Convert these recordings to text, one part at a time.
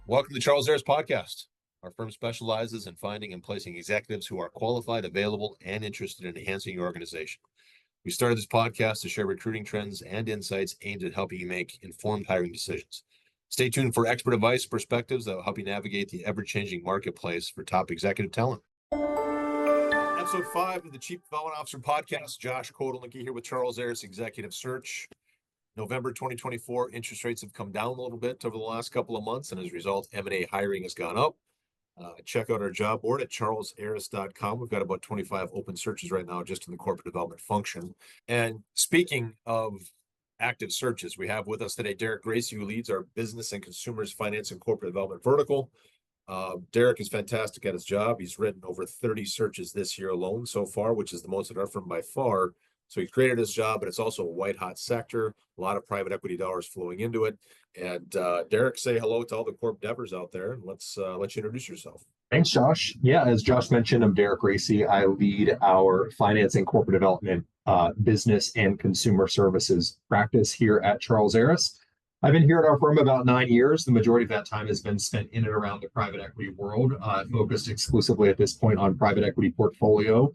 Welcome to the Charles Aris podcast. Our firm specializes in finding and placing executives who are qualified, available, and interested in enhancing your organization. We started this podcast to share recruiting trends and insights aimed at helping you make informed hiring decisions. Stay tuned for expert advice and perspectives that will help you navigate the ever-changing marketplace for top executive talent. Episode 5 of the Chief Development Officer podcast. Josh Kotelnicki here with Charles Aris Executive Search. November 2024, interest rates have come down a little bit over the last couple of months, and as a result, M&A hiring has gone up. Check out our job board at charlesaris.com. We've got about 25 open searches right now just in the corporate development function. And speaking of active searches, we have with us today Derek Gracey, who leads our business and consumers finance and corporate development vertical. Derek is fantastic at his job. He's written over 30 searches this year alone so far, which is the most at our firm by far. So he created his job, but it's also a white hot sector, a lot of private equity dollars flowing into it. And Derek, say hello to all the corp devers out there, and let's let you introduce yourself. Thanks, Josh. Yeah, as Josh mentioned, I'm Derek Gracey. I lead our finance and corporate development business and consumer services practice here at Charles Aris. I've been here at our firm about 9 years. The majority of that time has been spent in and around the private equity world, focused exclusively at this point on private equity portfolio.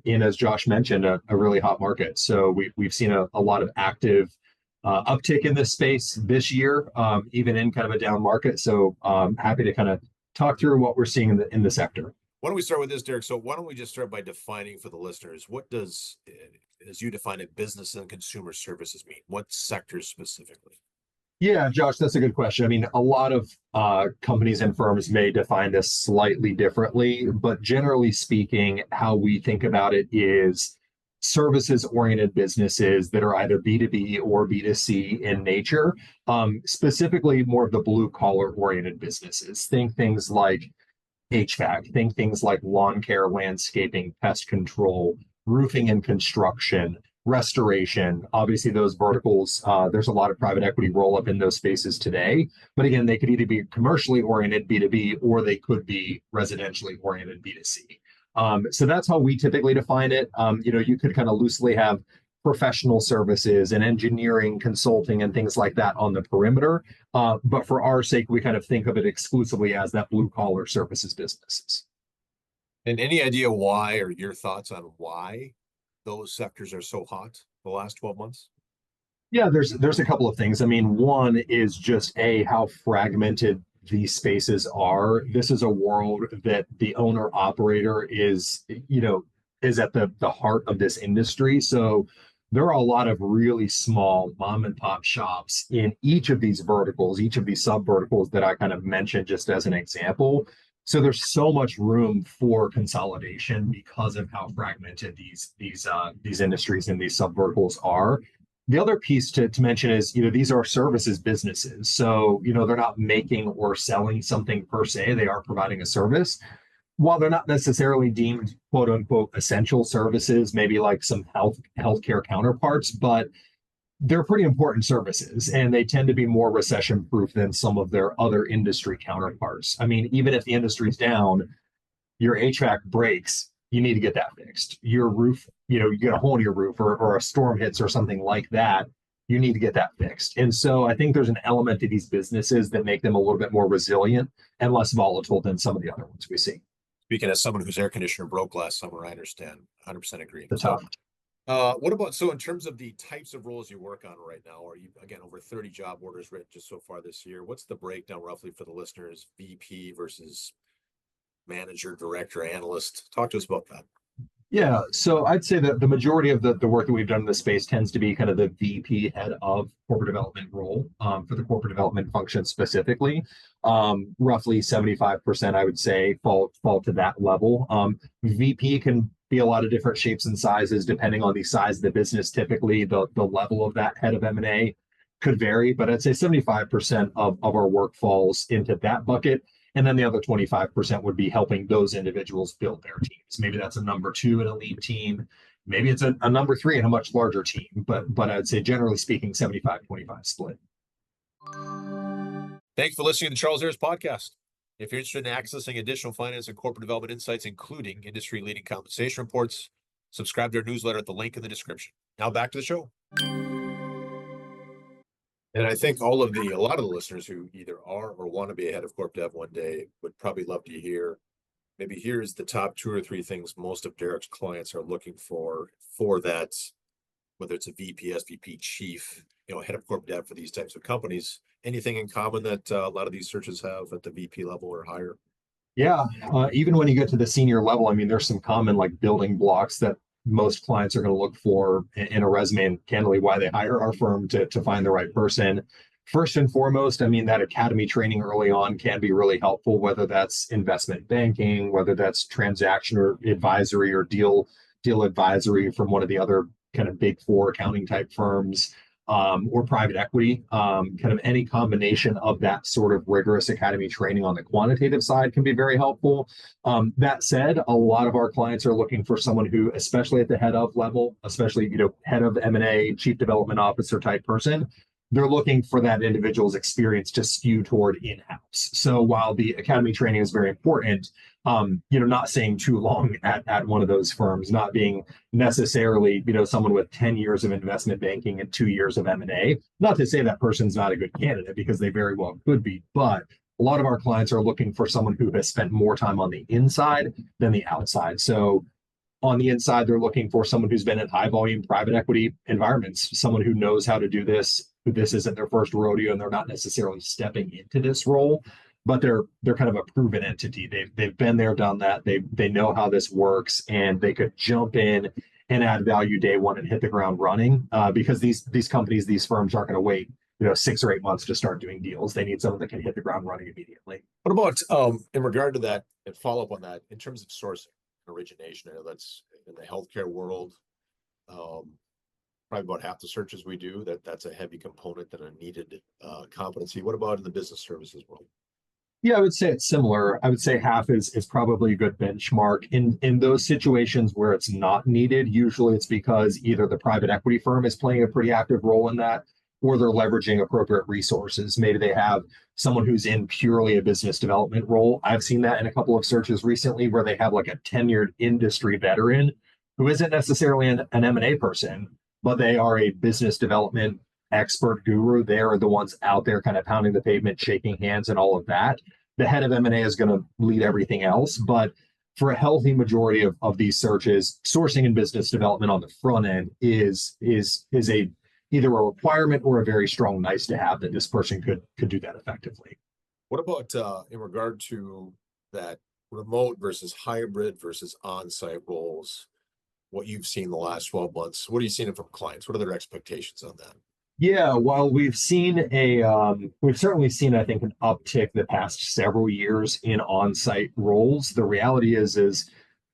In, as Josh mentioned, a really hot market. So we've seen a lot of active uptick in this space this year, even in kind of a down market. So happy to kind of talk through what we're seeing in the sector. Why don't we start with this, Derek? So why don't we just start by defining for the listeners, what does, as you define it, business and consumer services mean? What sectors specifically? Yeah, Josh, that's a good question. I mean, a lot of companies and firms may define this slightly differently, but generally speaking, how we think about it is services-oriented businesses that are either B2B or B2C in nature, specifically more of the blue-collar oriented businesses. Think things like HVAC, think things like lawn care, landscaping, pest control, roofing and construction, restoration. Obviously, those verticals, there's a lot of private equity roll up in those spaces today. But again, they could either be commercially oriented B2B or they could be residentially oriented B2C. So that's how we typically define it. You could kind of loosely have professional services and engineering, consulting, and things like that on the perimeter. But for our sake, we kind of think of it exclusively as that blue collar services businesses. And any idea why, or your thoughts on why those sectors are so hot the last 12 months? Yeah, there's a couple of things. I mean, one is just how fragmented these spaces are. This is a world that the owner operator is at the heart of this industry. So there are a lot of really small mom and pop shops in each of these verticals, each of these sub verticals that I kind of mentioned just as an example. So there's so much room for consolidation because of how fragmented these industries and these sub verticals are. The other piece to mention is, these are services businesses. So, they're not making or selling something per se. They are providing a service. While they're not necessarily deemed quote unquote essential services, maybe like some healthcare counterparts, but they're pretty important services and they tend to be more recession proof than some of their other industry counterparts. I mean, even if the industry's down, your HVAC breaks, you need to get that fixed. Your roof, you get a hole in your roof or a storm hits or something like that, you need to get that fixed. And so I think there's an element to these businesses that make them a little bit more resilient and less volatile than some of the other ones we see. Speaking as someone whose air conditioner broke last summer, I understand. 100% agree. The tough. What about, so in terms of the types of roles you work on right now, are you, again, over 30 job orders written just so far this year? What's the breakdown roughly for the listeners, VP versus manager, director, analyst? Talk to us about that. Yeah, so I'd say that the majority of the work that we've done in this space tends to be kind of the VP head of corporate development role for the corporate development function specifically. Roughly 75%, I would say, fall to that level. VP can be a lot of different shapes and sizes depending on the size of the business. Typically, the level of that head of M&A could vary, but I'd say 75% of our work falls into that bucket. And then the other 25% would be helping those individuals build their teams. Maybe that's a number 2 in a lead team. Maybe it's a number 3 in a much larger team. But I'd say generally speaking, 75-25 split. Thanks for listening to the Charles Aris podcast. If you're interested in accessing additional finance and corporate development insights, including industry-leading compensation reports, subscribe to our newsletter at the link in the description. Now back to the show. And I think a lot of the listeners who either are or want to be a head of corp dev one day would probably love to hear, maybe here's the top two or three things most of Derek's clients are looking for that, whether it's a VP, SVP, chief, head of corp dev for these types of companies. Anything in common that a lot of these searches have at the VP level or higher? Yeah, even when you get to the senior level, I mean, there's some common like building blocks that most clients are going to look for in a resume, and candidly, why they hire our firm to find the right person. First and foremost, I mean, that academy training early on can be really helpful, whether that's investment banking, whether that's transaction or advisory or deal advisory from one of the other kind of big four accounting type firms, or private equity. Kind of any combination of that sort of rigorous academy training on the quantitative side can be very helpful. That said, a lot of our clients are looking for someone who, especially at the head of level, especially head of M&A, chief development officer type person, they're looking for that individual's experience to skew toward in-house. So while the academy training is very important, not staying too long at one of those firms, not being necessarily, someone with 10 years of investment banking and 2 years of M&A. Not to say that person's not a good candidate, because they very well could be, but a lot of our clients are looking for someone who has spent more time on the inside than the outside. So on the inside, they're looking for someone who's been in high volume private equity environments, someone who knows how to do this, who this isn't their first rodeo and they're not necessarily stepping into this role, but they're kind of a proven entity. They've been there, done that. They know how this works, and they could jump in and add value day one and hit the ground running, because these companies, these firms aren't going to wait 6 or 8 months to start doing deals. They need someone that can hit the ground running immediately. What about in regard to that and follow up on that in terms of sourcing origination? That's in the healthcare world. Probably about half the searches we do, that's a heavy component and a needed competency. What about in the business services world? Yeah, I would say it's similar. I would say half is probably a good benchmark. In those situations where it's not needed, usually it's because either the private equity firm is playing a pretty active role in that, or they're leveraging appropriate resources. Maybe they have someone who's in purely a business development role. I've seen that in a couple of searches recently where they have like a tenured industry veteran who isn't necessarily an M&A person, but they are a business development expert guru. They're the ones out there kind of pounding the pavement, shaking hands and all of that. The head of M&A is going to lead everything else. But for a healthy majority of these searches, sourcing and business development on the front end is a either a requirement or a very strong nice to have, that this person could do that effectively. What about in regard to that remote versus hybrid versus on-site roles? What you've seen the last 12 months, what are you seeing from clients? What are their expectations on that? Yeah, while we've certainly seen, I think, an uptick the past several years in on-site roles. The reality is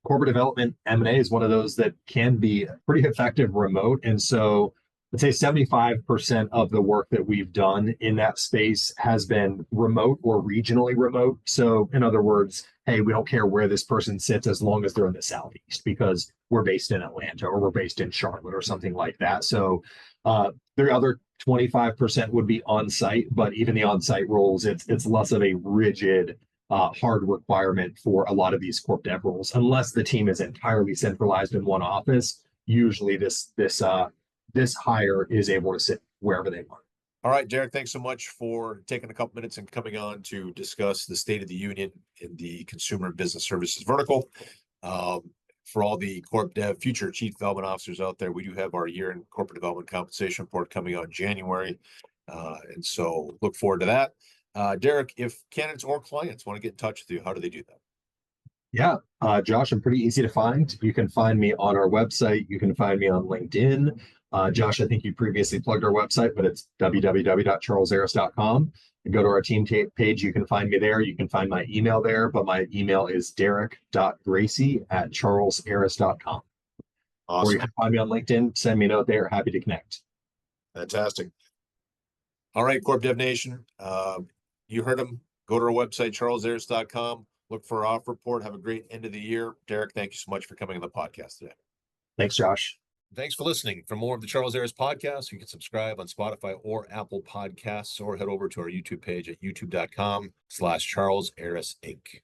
corporate development M&A is one of those that can be pretty effective remote. And so I'd say 75% of the work that we've done in that space has been remote or regionally remote. So in other words, hey, we don't care where this person sits as long as they're in the Southeast, because we're based in Atlanta or we're based in Charlotte or something like that. So the other 25% would be on site, but even the on site roles, it's less of a rigid, hard requirement for a lot of these corp dev roles, unless the team is entirely centralized in one office. Usually, this hire is able to sit wherever they want. All right, Derek, thanks so much for taking a couple minutes and coming on to discuss the state of the union in the consumer and business services vertical. For all the corp dev future chief development officers out there, we do have our year in corporate development compensation report coming out in January. And so look forward to that. Derek, if candidates or clients want to get in touch with you, how do they do that? Yeah, Josh, I'm pretty easy to find. You can find me on our website. You can find me on LinkedIn. Josh, I think you previously plugged our website, but it's www.charlesaris.com. And go to our team page. You can find me there. You can find my email there, but my email is derek.gracey@charlesaris.com. Awesome. Or you can find me on LinkedIn. Send me a note there. Happy to connect. Fantastic. All right, Corp Dev Nation. You heard them. Go to our website, charlesaris.com. Look for our off report. Have a great end of the year. Derek, thank you so much for coming on the podcast today. Thanks, Josh. Thanks for listening. For more of the Charles Aris podcast, you can subscribe on Spotify or Apple Podcasts, or head over to our YouTube page at youtube.com/Charles Aris Inc.